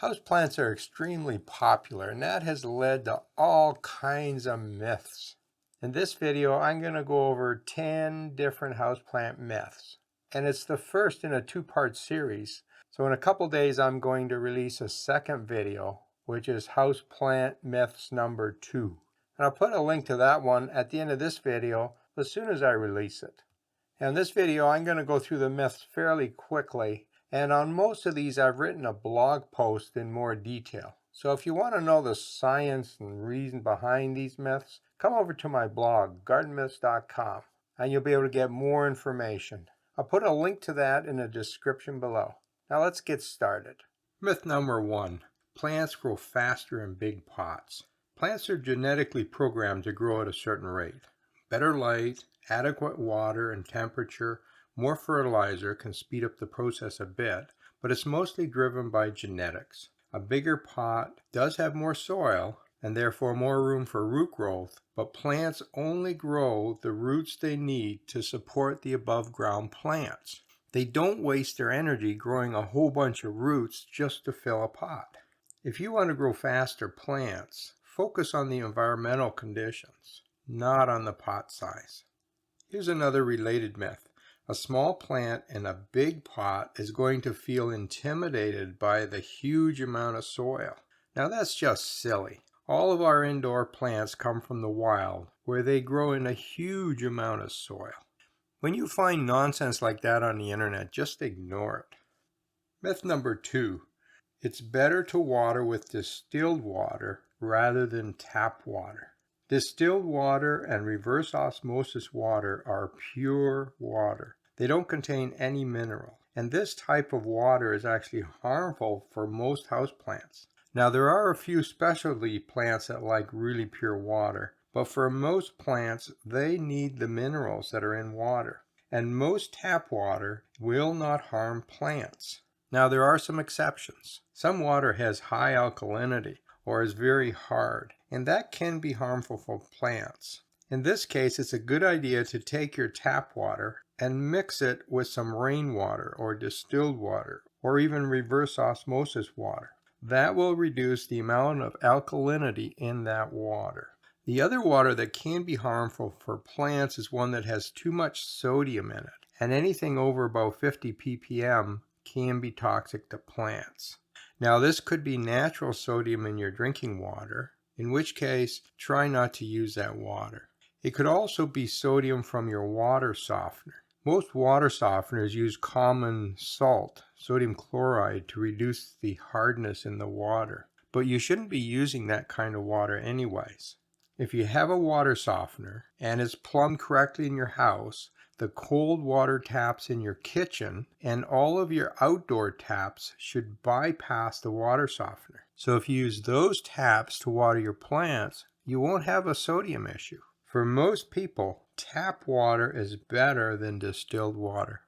Houseplants are extremely popular, and that has led to all kinds of myths. In this video, I'm going to go over 10 different houseplant myths, and it's the first in a two-part series. So in a couple days, I'm going to release a second video, which is Houseplant Myths number 2. And I'll put a link to that one at the end of this video as soon as I release it. And in this video, I'm going to go through the myths fairly quickly. And on most of these, I've written a blog post in more detail. So if you want to know the science and reason behind these myths, come over to my blog, gardenmyths.com, and you'll be able to get more information. I'll put a link to that in the description below. Now let's get started. Myth number 1. Plants grow faster in big pots. Plants are genetically programmed to grow at a certain rate. Better light, adequate water and temperature, more fertilizer can speed up the process a bit, but it's mostly driven by genetics. A bigger pot does have more soil and therefore more room for root growth, but plants only grow the roots they need to support the above ground plants. They don't waste their energy growing a whole bunch of roots just to fill a pot. If you want to grow faster plants, focus on the environmental conditions, not on the pot size. Here's another related myth. A small plant in a big pot is going to feel intimidated by the huge amount of soil. Now that's just silly. All of our indoor plants come from the wild, where they grow in a huge amount of soil. When you find nonsense like that on the internet, just ignore it. Myth number 2. It's better to water with distilled water rather than tap water. Distilled water and reverse osmosis water are pure water. They don't contain any mineral, and this type of water is actually harmful for most houseplants. Now there are a few specialty plants that like really pure water, but for most plants they need the minerals that are in water, and most tap water will not harm plants. Now there are some exceptions. Some water has high alkalinity or is very hard, and that can be harmful for plants. In this case, it's a good idea to take your tap water and mix it with some rainwater or distilled water or even reverse osmosis water. That will reduce the amount of alkalinity in that water. The other water that can be harmful for plants is one that has too much sodium in it, and anything over about 50 ppm can be toxic to plants. Now this could be natural sodium in your drinking water, in which case try not to use that water. It could also be sodium from your water softener. Most water softeners use common salt, sodium chloride, to reduce the hardness in the water, but you shouldn't be using that kind of water anyways. If you have a water softener and it's plumbed correctly in your house, the cold water taps in your kitchen and all of your outdoor taps should bypass the water softener. So if you use those taps to water your plants, you won't have a sodium issue. For most people, tap water is better than distilled water.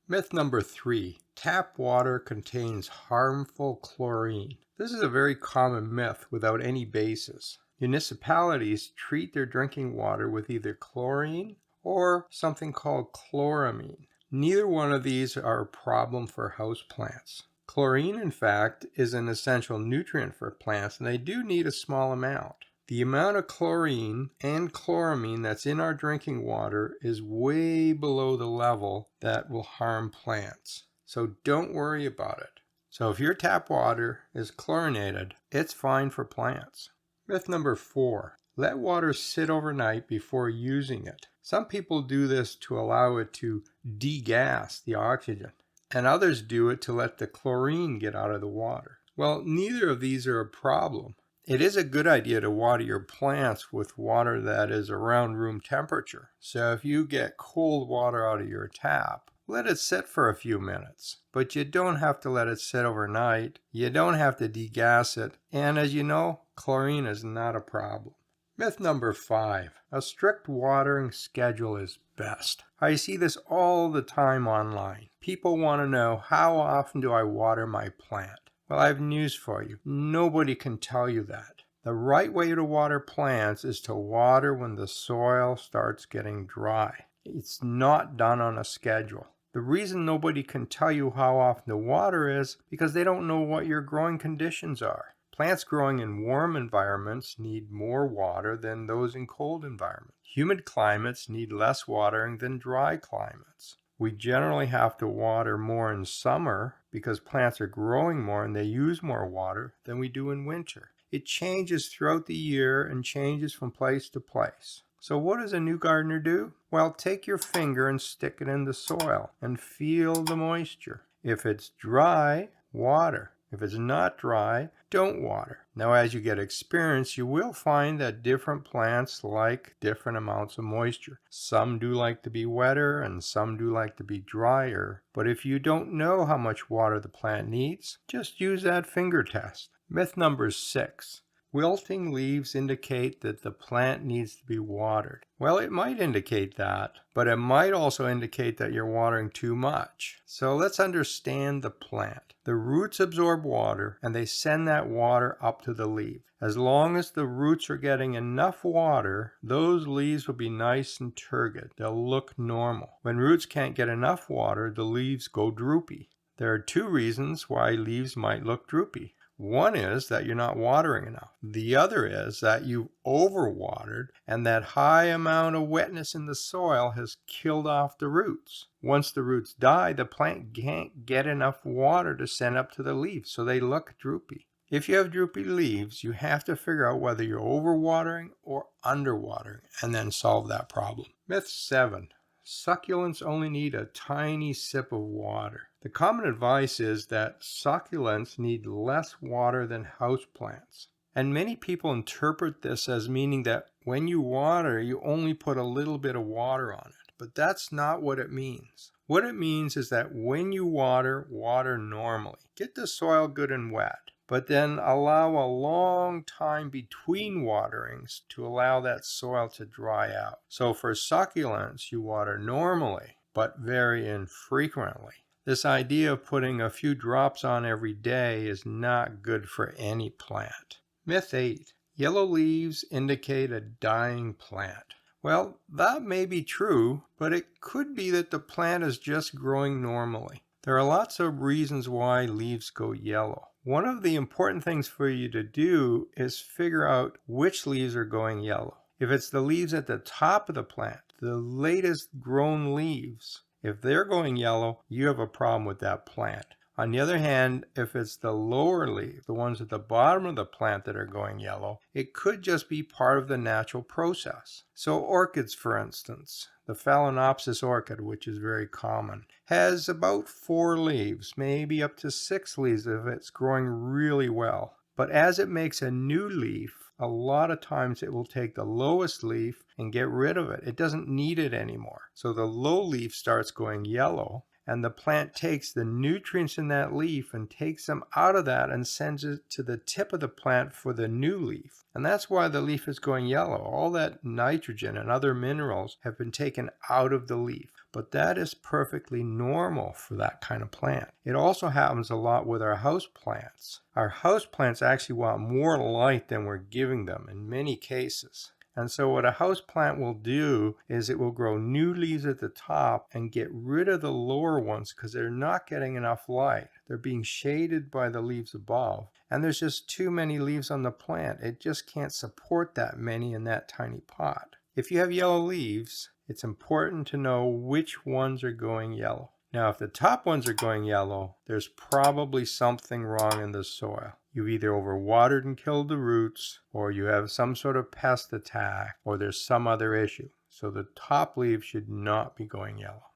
Myth number 3. Tap water contains harmful chlorine. This is a very common myth without any basis. Municipalities treat their drinking water with either chlorine or something called chloramine. Neither one of these are a problem for houseplants. Chlorine, in fact, is an essential nutrient for plants, and they do need a small amount. The amount of chlorine and chloramine that's in our drinking water is way below the level that will harm plants. So don't worry about it. So if your tap water is chlorinated, it's fine for plants. Myth number 4. Let water sit overnight before using it. Some people do this to allow it to degas the oxygen, and others do it to let the chlorine get out of the water. Well, neither of these are a problem. It is a good idea to water your plants with water that is around room temperature. So if you get cold water out of your tap, let it sit for a few minutes. But you don't have to let it sit overnight. You don't have to degas it. And as you know, chlorine is not a problem. Myth number 5. A strict watering schedule is best. I see this all the time online. People want to know, how often do I water my plant? Well, I have news for you. Nobody can tell you that. The right way to water plants is to water when the soil starts getting dry. It's not done on a schedule. The reason nobody can tell you how often to water is because they don't know what your growing conditions are. Plants growing in warm environments need more water than those in cold environments. Humid climates need less watering than dry climates. We generally have to water more in summer because plants are growing more and they use more water than we do in winter. It changes throughout the year and changes from place to place. So what does a new gardener do? Well, take your finger and stick it in the soil and feel the moisture. If it's dry, water. If it's not dry, don't water. Now, as you get experience, you will find that different plants like different amounts of moisture. Some do like to be wetter and some do like to be drier. But if you don't know how much water the plant needs, just use that finger test. Myth number 6. Wilting leaves indicate that the plant needs to be watered. Well, it might indicate that, but it might also indicate that you're watering too much. So let's understand the plant. The roots absorb water and they send that water up to the leaf. As long as the roots are getting enough water, those leaves will be nice and turgid. They'll look normal. When roots can't get enough water, the leaves go droopy. There are 2 reasons why leaves might look droopy. One is that you're not watering enough. The other is that you've overwatered and that high amount of wetness in the soil has killed off the roots. Once the roots die, the plant can't get enough water to send up to the leaves, so they look droopy. If you have droopy leaves, you have to figure out whether you're overwatering or underwatering and then solve that problem. Myth 7. Succulents only need a tiny sip of water. The common advice is that succulents need less water than houseplants. And many people interpret this as meaning that when you water, you only put a little bit of water on it. But that's not what it means. What it means is that when you water, water normally. Get the soil good and wet, but then allow a long time between waterings to allow that soil to dry out. So for succulents, you water normally, but very infrequently. This idea of putting a few drops on every day is not good for any plant. Myth 8. Yellow leaves indicate a dying plant. Well, that may be true, but it could be that the plant is just growing normally. There are lots of reasons why leaves go yellow. One of the important things for you to do is figure out which leaves are going yellow. If it's the leaves at the top of the plant, the latest grown leaves, if they're going yellow, you have a problem with that plant. On the other hand, if it's the lower leaves, the ones at the bottom of the plant that are going yellow, it could just be part of the natural process. So orchids, for instance, the Phalaenopsis orchid, which is very common, has about 4 leaves, maybe up to 6 leaves if it's growing really well. But as it makes a new leaf, a lot of times it will take the lowest leaf and get rid of it. It doesn't need it anymore. So the low leaf starts going yellow, and the plant takes the nutrients in that leaf and takes them out of that and sends it to the tip of the plant for the new leaf. And that's why the leaf is going yellow. All that nitrogen and other minerals have been taken out of the leaf. But that is perfectly normal for that kind of plant. It also happens a lot with our house plants. Our house plants actually want more light than we're giving them in many cases. And so what a house plant will do is it will grow new leaves at the top and get rid of the lower ones because they're not getting enough light. They're being shaded by the leaves above. And there's just too many leaves on the plant. It just can't support that many in that tiny pot. If you have yellow leaves, it's important to know which ones are going yellow. Now, if the top ones are going yellow, there's probably something wrong in the soil. You've either overwatered and killed the roots, or you have some sort of pest attack, or there's some other issue. So the top leaves should not be going yellow.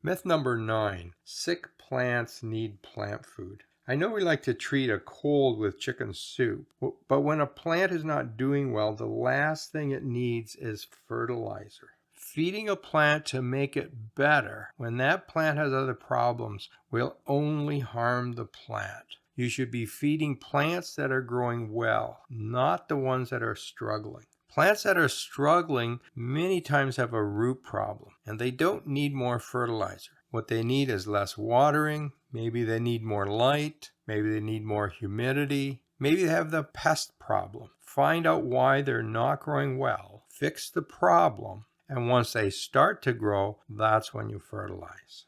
Myth number 9. Sick plants need plant food. I know we like to treat a cold with chicken soup, but when a plant is not doing well, the last thing it needs is fertilizer. Feeding a plant to make it better when that plant has other problems will only harm the plant. You should be feeding plants that are growing well, not the ones that are struggling. Plants that are struggling many times have a root problem, and they don't need more fertilizer. What they need is less watering. Maybe they need more light. Maybe they need more humidity. Maybe they have the pest problem. Find out why they're not growing well. Fix the problem. And once they start to grow, that's when you fertilize.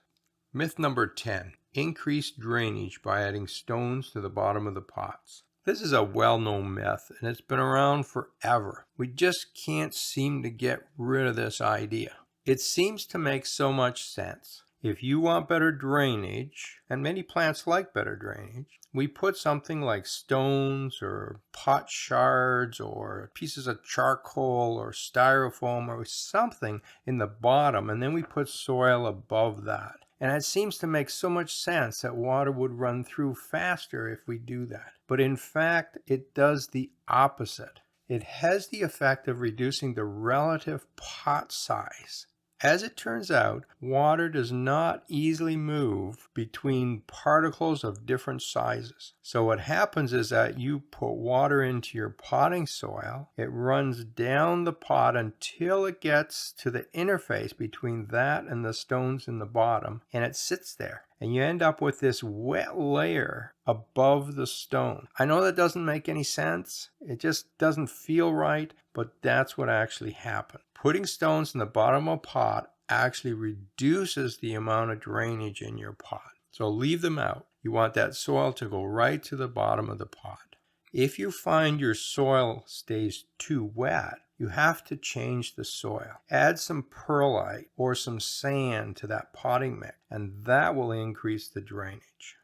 Myth number 10. Increase drainage by adding stones to the bottom of the pots. This is a well-known myth, and it's been around forever. We just can't seem to get rid of this idea. It seems to make so much sense. If you want better drainage, and many plants like better drainage, we put something like stones or pot shards or pieces of charcoal or styrofoam or something in the bottom, and then we put soil above that. And it seems to make so much sense that water would run through faster if we do that. But in fact, it does the opposite. It has the effect of reducing the relative pot size. As it turns out, water does not easily move between particles of different sizes. So what happens is that you put water into your potting soil, it runs down the pot until it gets to the interface between that and the stones in the bottom, and it sits there. And you end up with this wet layer above the stone. I know that doesn't make any sense. It just doesn't feel right, but that's what actually happened. Putting stones in the bottom of a pot actually reduces the amount of drainage in your pot. So leave them out. You want that soil to go right to the bottom of the pot. If you find your soil stays too wet, you have to change the soil. Add some perlite or some sand to that potting mix, and that will increase the drainage.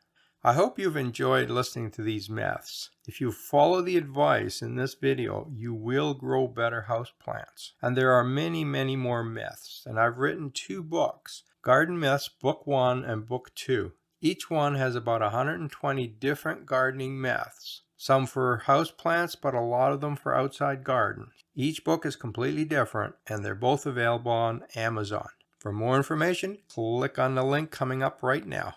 I hope you've enjoyed listening to these myths. If you follow the advice in this video, you will grow better houseplants. And there are many, many more myths. And I've written 2 books, Garden Myths, Book 1 and Book 2. Each one has about 120 different gardening myths. Some for houseplants, but a lot of them for outside gardens. Each book is completely different, and they're both available on Amazon. For more information, click on the link coming up right now.